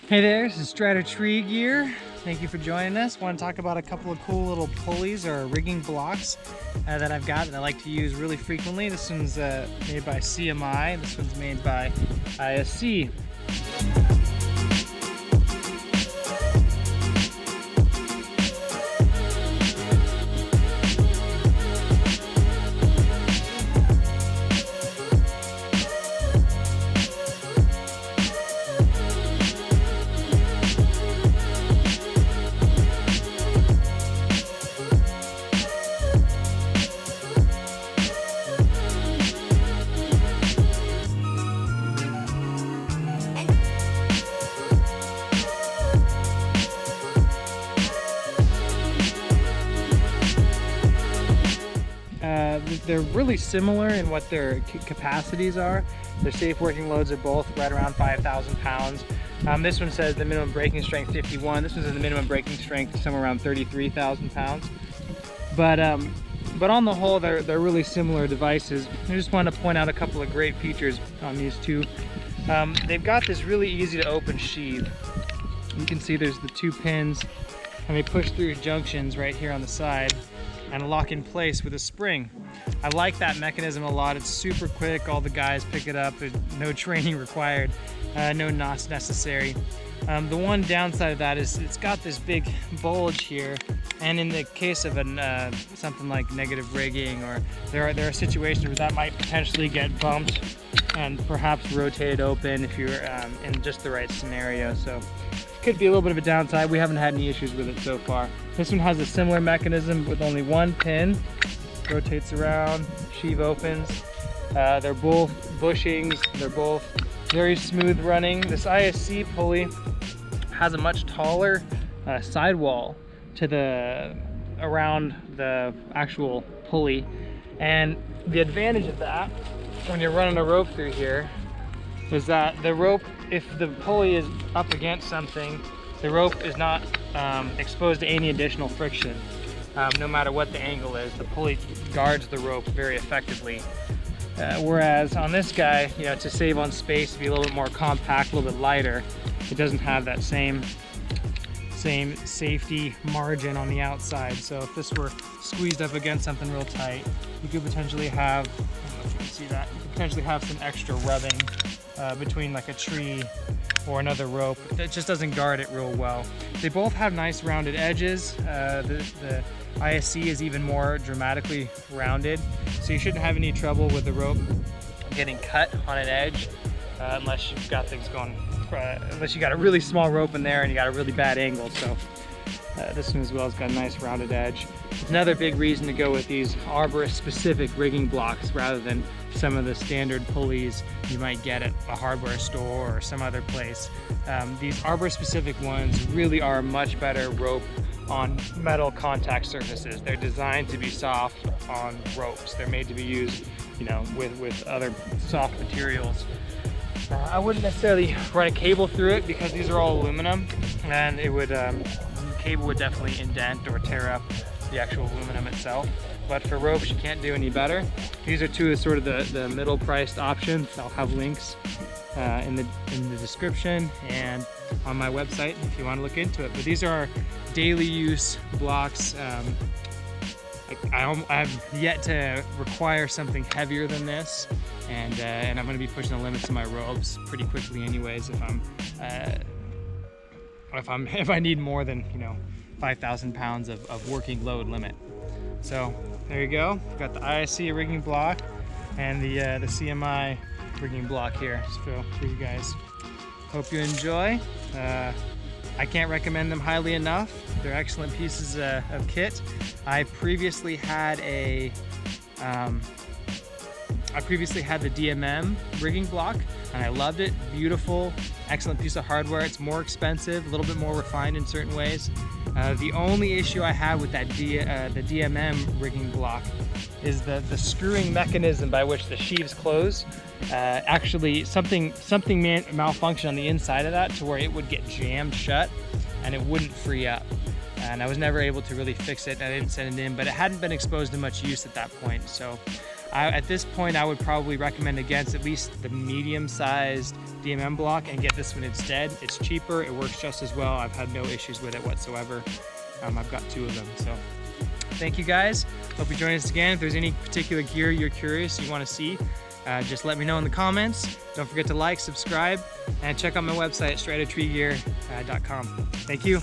Hey there, this is Strider Tree Gear. Thank you for joining us. Want to talk about a couple of cool little pulleys or rigging blocks that I've got that I like to use really frequently. This one's made by CMI. This one's made by ISC. They're really similar in what their capacities are. Their safe working loads are both right around 5,000 pounds. This one says the minimum braking strength 51. This one says the minimum braking strength somewhere around 33,000 pounds. But on the whole, they're really similar devices. I just want to point out a couple of great features on these two. They've got this really easy to open sheath. You can see there's the two pins, and they push through junctions right here on the side and lock in place with a spring. I like that mechanism a lot. It's super quick. All the guys pick it up. No training required. No knots necessary. The one downside of that is it's got this big bulge here, and in the case of something like negative rigging, or there are situations where that might potentially get bumped and perhaps rotated open if you're in just the right scenario. So could be a little bit of a downside. We haven't had any issues with it so far. This one has a similar mechanism with only one pin. Rotates around, sheave opens. They're both bushings. They're both very smooth running. This ISC pulley has a much taller sidewall to around the actual pulley, and the advantage of that when you're running a rope through here is that the rope, if the pulley is up against something, the rope is not exposed to any additional friction. No matter what the angle is, the pulley guards the rope very effectively. Whereas on this guy, you know, to save on space, to be a little bit more compact, a little bit lighter, it doesn't have that same safety margin on the outside. So if this were squeezed up against something real tight, you could potentially have, I don't know if you can see that, you could potentially have some extra rubbing between like a tree or another rope. That just doesn't guard it real well. They both have nice rounded edges. The ISC is even more dramatically rounded, so you shouldn't have any trouble with the rope getting cut on an edge unless you've got things going, unless you got a really small rope in there and you got a really bad angle. So this one as well has got a nice rounded edge. It's another big reason to go with these arborist specific rigging blocks rather than some of the standard pulleys you might get at a hardware store or some other place. These arborist specific ones really are a much better rope on metal contact surfaces. They're designed to be soft on ropes. They're made to be used, you know, with other soft materials. I wouldn't necessarily run a cable through it because these are all aluminum, and it would the cable would definitely indent or tear up the actual aluminum itself. But for ropes, you can't do any better. These are two of sort of the middle priced options. I'll have links in the description and on my website if you want to look into it. But these are daily use blocks. I've yet to require something heavier than this, and I'm going to be pushing the limits of my ropes pretty quickly anyways if I need more than, you know, 5,000 pounds of working load limit. So there you go. We've got the ISC rigging block and the CMI rigging block here just for you guys. Hope you enjoy. I can't recommend them highly enough. They're excellent pieces of kit. I previously had the DMM rigging block, and I loved it. Beautiful, excellent piece of hardware. It's more expensive, a little bit more refined in certain ways. The only issue I have with that the DMM rigging block is the screwing mechanism by which the sheaves close. Actually, something malfunctioned on the inside of that to where it would get jammed shut and it wouldn't free up. And I was never able to really fix it. I didn't send it in, but it hadn't been exposed to much use at that point. So At this point, I would probably recommend against at least the medium-sized DMM block and get this one instead. It's cheaper, it works just as well. I've had no issues with it whatsoever. I've got 2 of them, so thank you guys. Hope you join us again. If there's any particular gear you're curious, you want to see, just let me know in the comments. Don't forget to like, subscribe, and check out my website, stridertreegear.com. Thank you.